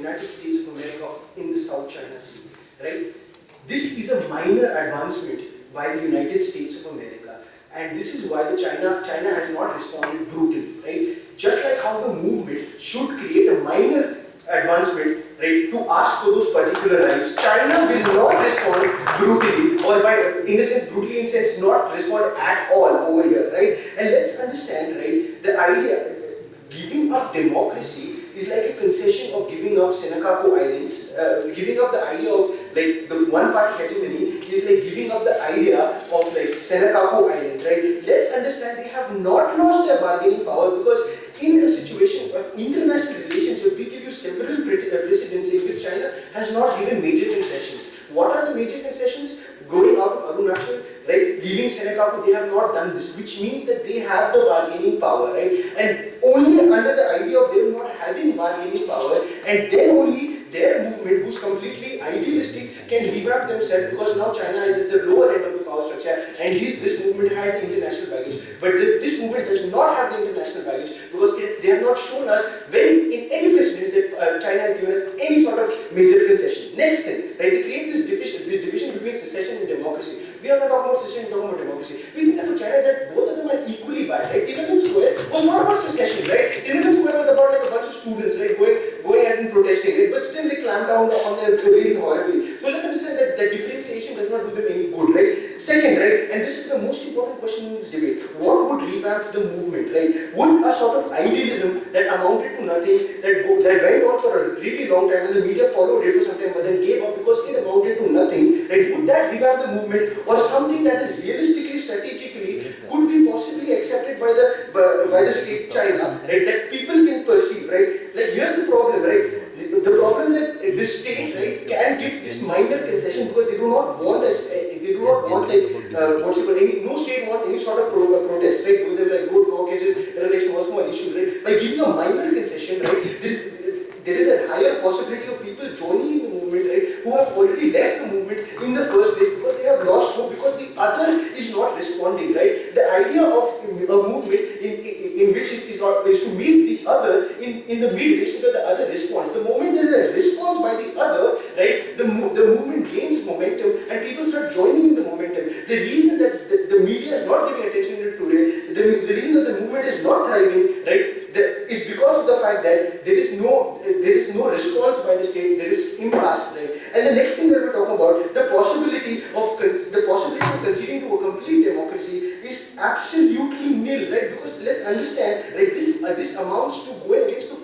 United States of America in the South China Sea, right? This is a minor advancement by the United States of America, and this is why China has not responded brutally, right? Just like how the movement should create a minor advancement, right, to ask for those particular rights, China will not respond brutally, or in a sense, brutally in sense, not respond at all over here, right? And let's understand, right, the idea, giving up democracy is like a concession of giving up Senakaku Islands, giving up the idea of like the one-party hegemony is like giving up the idea of like Senakaku Islands, right? Let's understand they have not lost their bargaining power, because in a situation of international relationship, we give you several precedents in which China has not given major concessions. What are the major concessions? Going out of Arunachal, right, leaving Senakaku, they have not done this, which means that they have the bargaining power, right? And only under the idea of them not having bargaining power, and then only their movement, who's completely idealistic, can revamp themselves, because now China is at the lower end of the power structure, and this movement has the international baggage. But this movement does not have the international baggage, because they have not shown us when, in any precedent, that China has given us any sort of major concession. Next thing, right, they create this division between secession and democracy. We are not talking about secession, we are talking about democracy. We think that for China that both of them are equally bad, right? Tiananmen Square was not about secession, right? Tiananmen Square was about like a bunch of students, right, going out and protesting, right? But still they clamped down on them really horribly. So let's understand that the differentiation does not do them any good, right? Second, right, and this is the most important question in this debate, what would revamp the movement, right? Would a sort of idealism that amounted to nothing, that went on for a really long time, and the media followed it for some time, but then gave up because it amounted to nothing, right? Would that revamp the movement, or something that is realistically, strategically, could be possibly accepted by the state China, right? That people can perceive, right? Like here's the problem, right? The problem is that the state, right, can give this minor concession because they do not want us. They do not want like no state wants any sort of protest, right? Because they're like road blockages, there are like small issues, right? By giving a minor concession, right, there is a higher possibility of people joining in the movement, right, who have already left the movement in the first place because they have lost hope, because the other is not responding, right? The idea of a movement in which is to meet the other in the middle so that the other responds. The moment there is a response by the other, right, the movement gains momentum and people start joining in the momentum. The reason that the media is not giving attention to it today, the reason that the movement is not thriving, right, is because of the fact that there is no response by the state. There is impasse, right? And the next thing that we're talking about, the possibility of conceding to a complete democracy is absolutely nil, right? Because let's understand, right, this amounts to going against the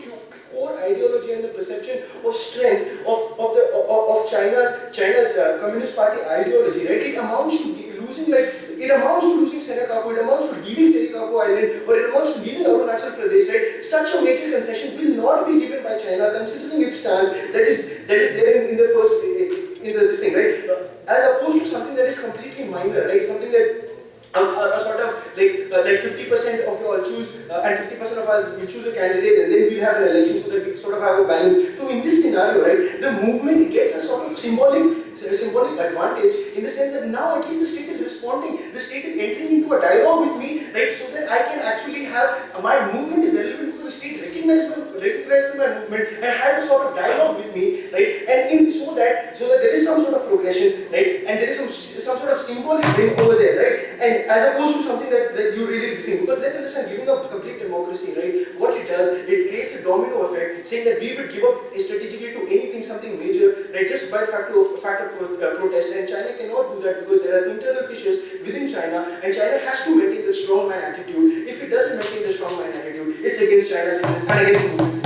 core ideology and the perception of strength of China's Communist Party ideology, right? It amounts to losing Senakaku, it amounts to leaving Senakaku Island, or it amounts to leaving Arunachal Pradesh, right? Such a major concession will not be given by China, considering its stance that is there in this thing, right? As opposed to something that is completely minor, right? Something that a sort of like 50% of you all choose and 50% of us will choose a candidate, and then we'll have an election so that we sort of have a balance. So in this scenario, right, the movement gets a sort of symbolic advantage in the sense that now at least the state is responding, the state is entering into a dialogue with me, right, so that I can actually have my movement is relevant because the state recognizes my movement and has a sort of dialogue with me, right, and so that there is some sort of progression, right, and there is some sort of symbolic thing over there, right, and as opposed to something that you really think, because let's understand, giving up complete democracy, right, what it does, it creates a domino effect, saying that we would give up strategically to anything, something major, right, just by the fact of protest, and China cannot do that because there are internal fissures within China, and China has to maintain the strongman attitude. If it doesn't maintain the strongman attitude, it's against China's interest and against the movement.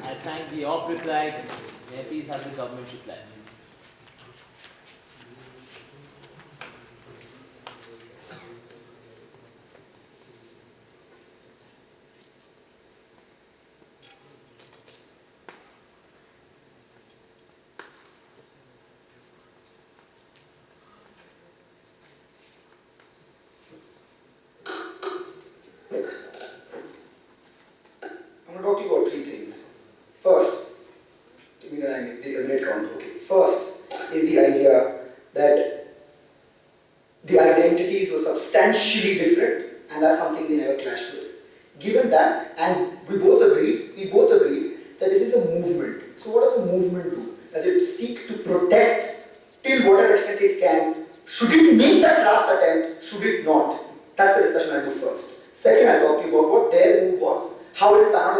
I thank the op reply. May I please have the government reply? I'm going to talk to you about three things. First, give me a minute count. Okay.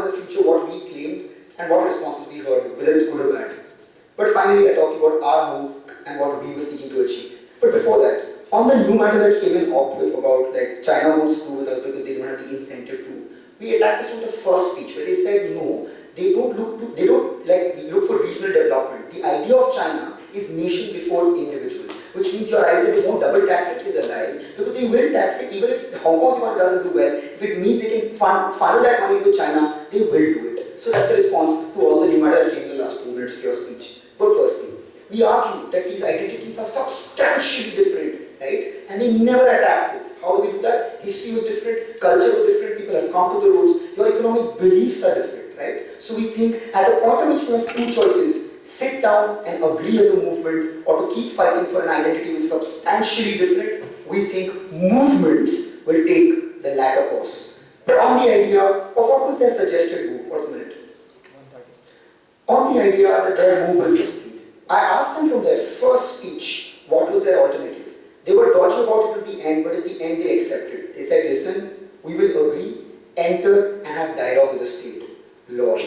about in the future what we claimed and what responses we heard, whether it's good or bad. But finally, I talked about our move and what we were seeking to achieve. But before that, on the new matter that came in about like China won't screw with us because they don't have the incentive to, we attacked this from the first speech where they said no, they don't look for regional development. The idea of China is nation before individual, which means your idea that they won't double tax it is a lie, because they will tax it even if Hong Kong's economy doesn't do well. If it means they can funnel that money into China, they will do it. So that's the response to all the new matter that came in the last 2 minutes of your speech. But firstly, we argue that these identities are substantially different, right? And they never attack this. How do we do that? History was different, culture was different, people have come to the roots, your economic beliefs are different, right? So we think at the point at which you have two choices, sit down and agree as a movement or to keep fighting for an identity which is substantially different, we think movements will take the latter course. But on the idea of what was their suggested move, what's a minute? On the idea that their move will succeed, I asked them from their first speech, what was their alternative? They were dodgy about it at the end, but at the end they accepted. They said, listen, we will agree, enter and have dialogue with the state. Lord,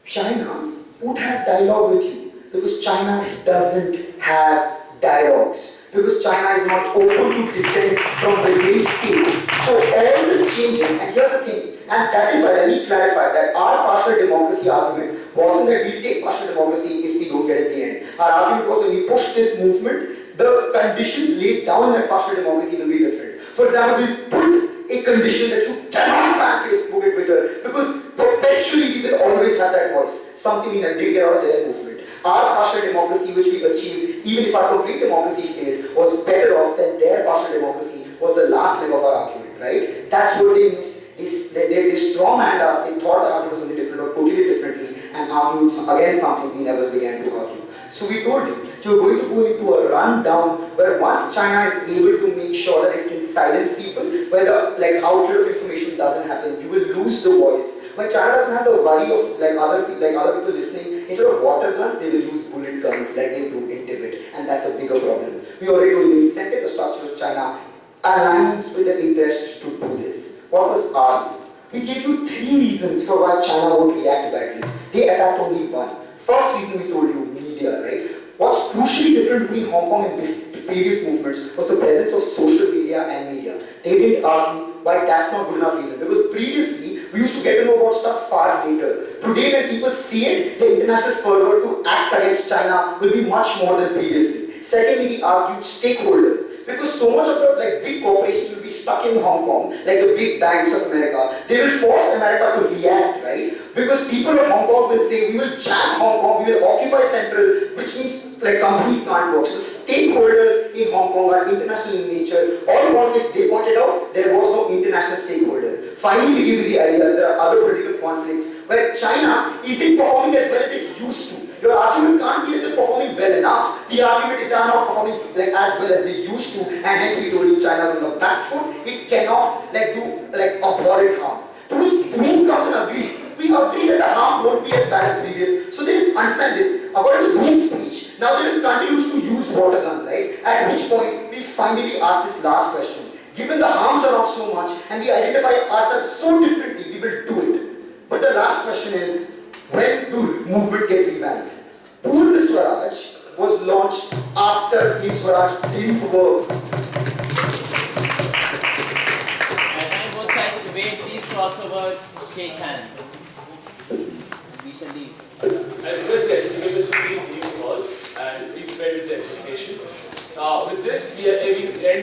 China would have dialogue with you because China doesn't have dialogues, because China is not open to dissent from the base state. So all the changes, and here's the thing, and that is why let me clarify that our partial democracy argument wasn't that we take partial democracy if we don't get at the end. Our argument was when we push this movement, the conditions laid down in that partial democracy will be different. For example, we put a condition that you cannot ban Facebook and Twitter because perpetually we will always have that voice, something we didn't get out of their movement. Our partial democracy which we achieved, even if our complete democracy failed, was better off than their partial democracy was the last leg of our argument, right? That's what they missed. They strong-manned us, they thought the argument was something different or put it differently and argued against something we never began to argue. So we told you, you're going to go into a rundown where once China is able to make sure that it can silence people, where the outlet of information doesn't happen, you will lose the voice. When China doesn't have the worry of other people listening, instead of water guns, they will use bullet guns like they do in Tibet, and that's a bigger problem. We already know the incentive, the structure of China aligns with the interest to do this. What was our view? We gave you 3 reasons for why China won't react badly. They attacked only one. First reason we told you, media, right? What's crucially different between Hong Kong and previous movements was the presence of social media and media. They didn't argue why that's not good enough reason, because previously we used to get to know about stuff far later. Today when people see it, the international fervor to act against China will be much more than previously. Secondly, we argued stakeholders, because so much of the big corporations will be stuck in Hong Kong, like the big banks of America. They will force America to react, right? Because people of Hong Kong will say, we will jam Hong Kong, we will occupy Central, which means companies can't work. So the stakeholders in Hong Kong are international in nature. All conflicts they pointed out, there was no international stakeholder. Finally, we give you the idea that there are other political conflicts where China isn't performing as well as it used to. Your argument can't be that they're performing well enough. The argument is they are not performing as well as they used to, and hence we told you China's on the back foot. It cannot do abhorrent harms. To which the main comes and agrees. We agree that the harm won't be as bad as previous. So they understand this. According to Green's speech, now they will continue to use water guns, right? At which point we finally ask this last question. Given the harms are not so much and we identify ourselves so differently, we will do it. But the last question is, when do movements get revamped? Purna Swaraj was launched after Hind Swaraj didn't work. I thank both sides of the debate. Please cross over, shake hands. We shall leave. I request the educators to please leave the hall and be prepared with the explication. With this, we are aiming to end.